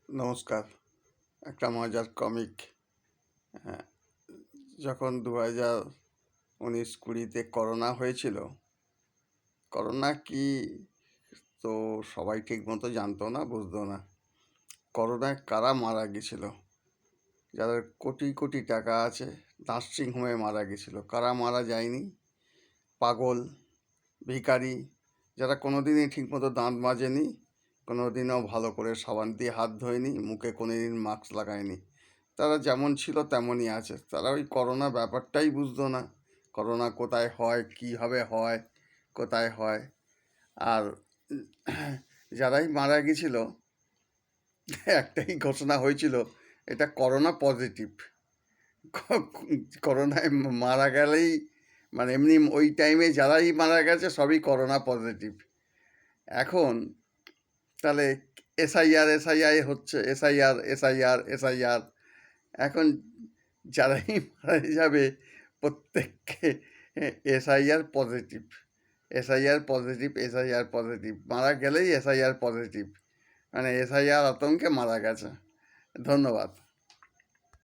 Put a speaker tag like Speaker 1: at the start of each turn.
Speaker 1: নমস্কার। একটা মজার কমিক। হ্যাঁ, যখন 2019-20 করোনা হয়েছিল, করোনা কি তো সবাই ঠিক মতো জানতো না, বুঝতো না। করোনায় কারা মারা গেছিল, যাদের কোটি কোটি টাকা আছে, নার্সিংহোমে মারা গেছিল। কারা মারা যায়নি? পাগল, ভিখারি, যারা কোনোদিনই ঠিকমতো দাঁত মাজেনি, কোনোদিনও ভালো করে সাবান দিয়ে হাত ধোয়নি, মুখে কোনোদিন মাস্ক লাগায়নি, তারা যেমন ছিল তেমনই আছে। তারা ওই করোনা ব্যাপারটাই বুঝতো না। করোনা কোথায় হয়, কীভাবে হয়, কোথায় হয়। আর যারাই মারা গেছিল, একটাই ঘোষণা হয়েছিল, এটা করোনা পজিটিভ। করোনায় মারা গেলেই, মানে এমনি ওই টাইমে যারাই মারা গেছে সবই করোনা পজিটিভ। এখন তাহলে এসআইআর এসআইআই হচ্ছে, এসআইআর এসআইআর এসআইআর। এখন যারাই মারা যাবে প্রত্যেককে SIR positive, SIR positive, SIR positive. মারা গেলেই এসআইআর পজিটিভ, মানে এসআইআর আতঙ্কে মারা গেছে। ধন্যবাদ।